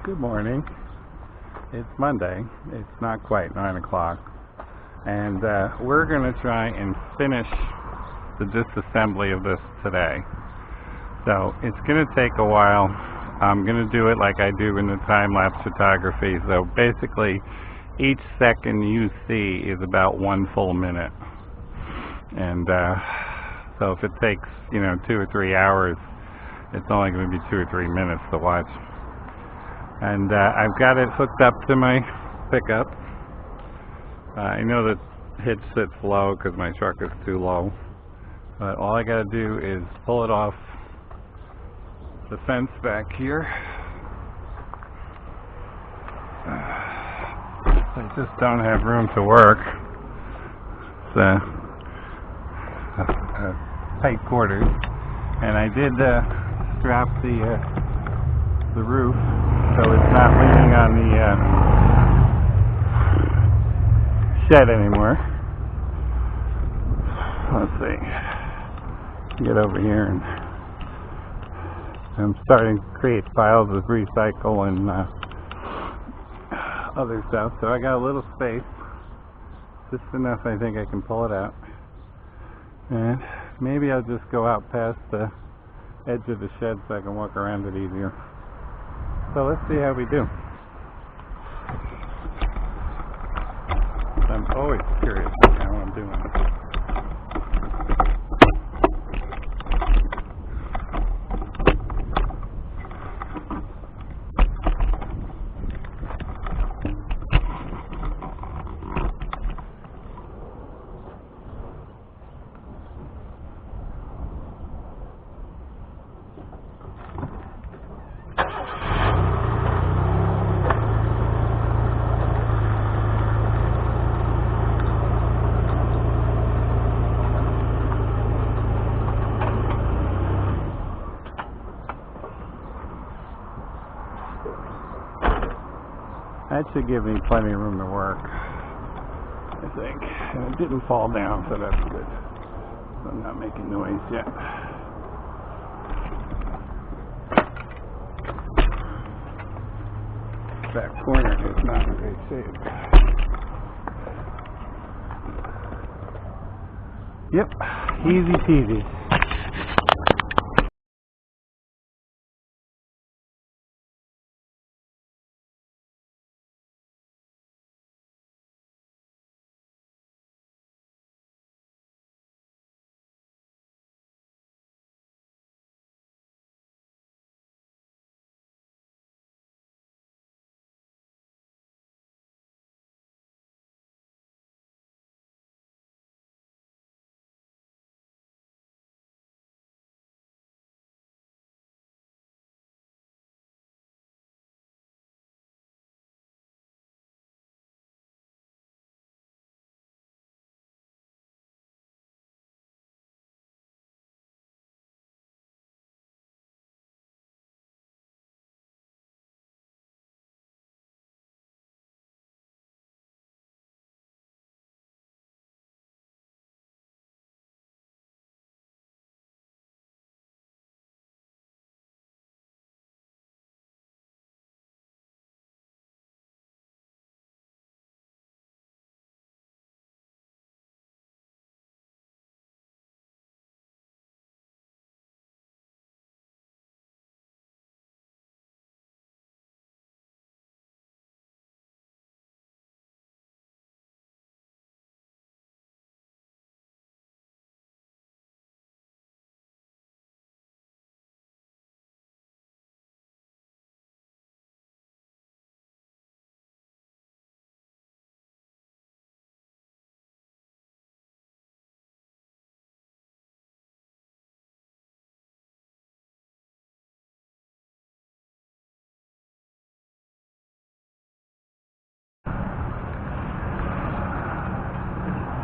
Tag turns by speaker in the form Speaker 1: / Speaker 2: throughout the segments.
Speaker 1: Good morning. It's Monday. It's not quite 9 o'clock. And we're going to try and finish the disassembly of this today. So it's going to take a while. I'm going to do it like I do in the time-lapse photography. So basically, each second you see is about 1 full minute. And so if it takes, 2 or 3 hours, it's only going to be 2 or 3 minutes to watch. And I've got it hooked up to my pickup. I know the hitch sits low because my truck is too low. But all I got to do is pull it off the fence back here. I just don't have room to work. It's tight quarters. And I did strap the roof so it's not leaning on the shed anymore. Let's see. Get over here, and I'm starting to create piles of recycle and other stuff. So I got a little space, just enough I think I can pull it out. And maybe I'll just go out past the edge of the shed so I can walk around it easier. So let's see how we do. I'm always curious how I'm doing. That should give me plenty of room to work, I think. And it didn't fall down, so that's good. So I'm not making noise yet. That corner is not in great shape. Yep, easy peasy.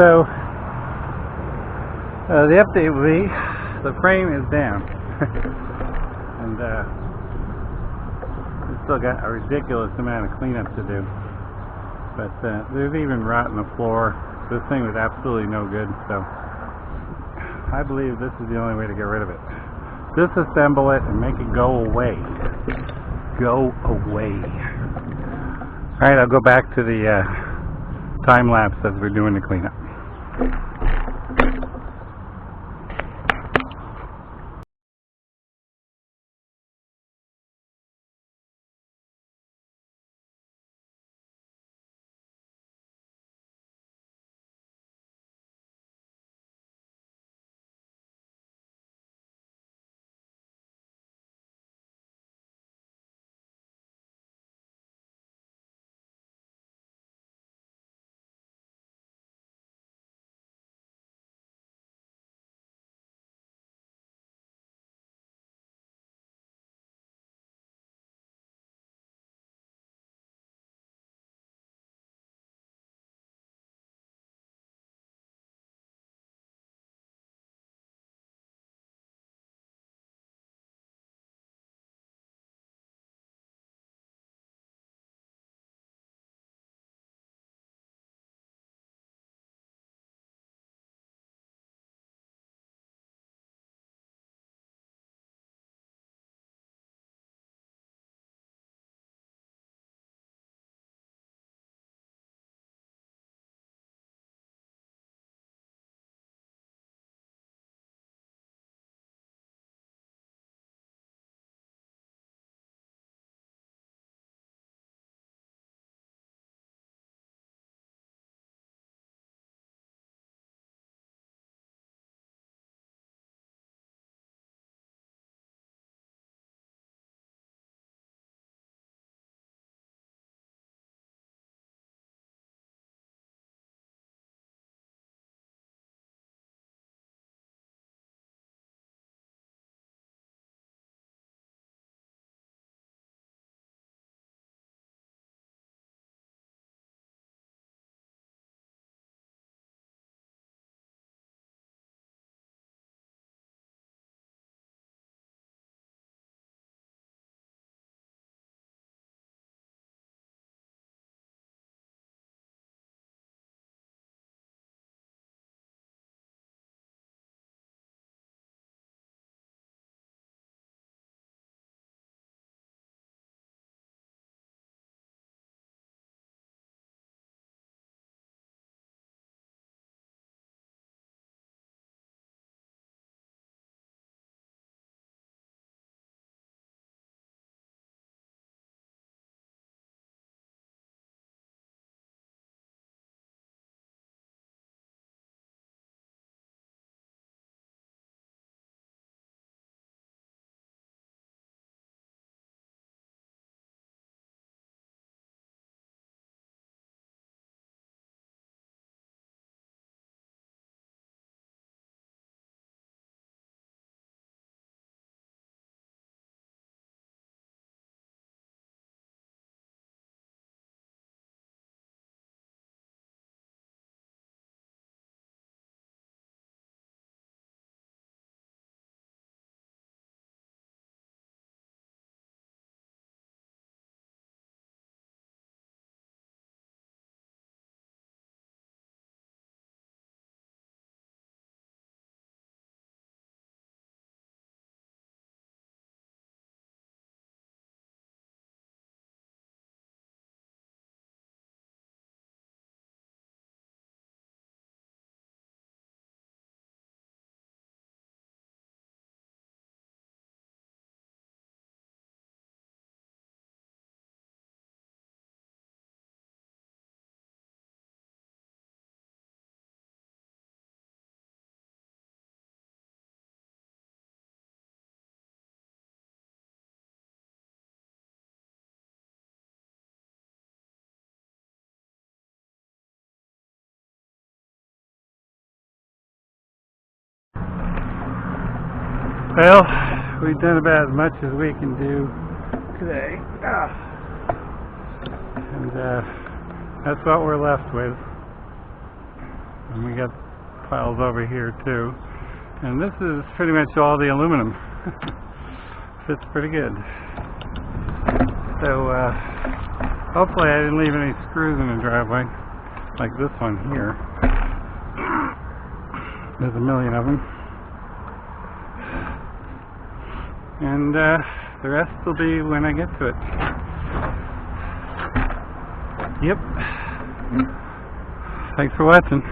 Speaker 1: So the update will be the frame is down, and we've still got a ridiculous amount of cleanup to do. But there's even rot in the floor. This thing was absolutely no good, so I believe this is the only way to get rid of it. Disassemble it and make it go away. go away. Alright, I'll go back to the time lapse as we're doing the cleanup. Well, we've done about as much as we can do today. And that's what we're left with. And we got piles over here too. And this is pretty much all the aluminum. Fits pretty good. So hopefully I didn't leave any screws in the driveway, like this one here. There's a million of them. And The rest will be when I get to it. Yep. Thanks for watching.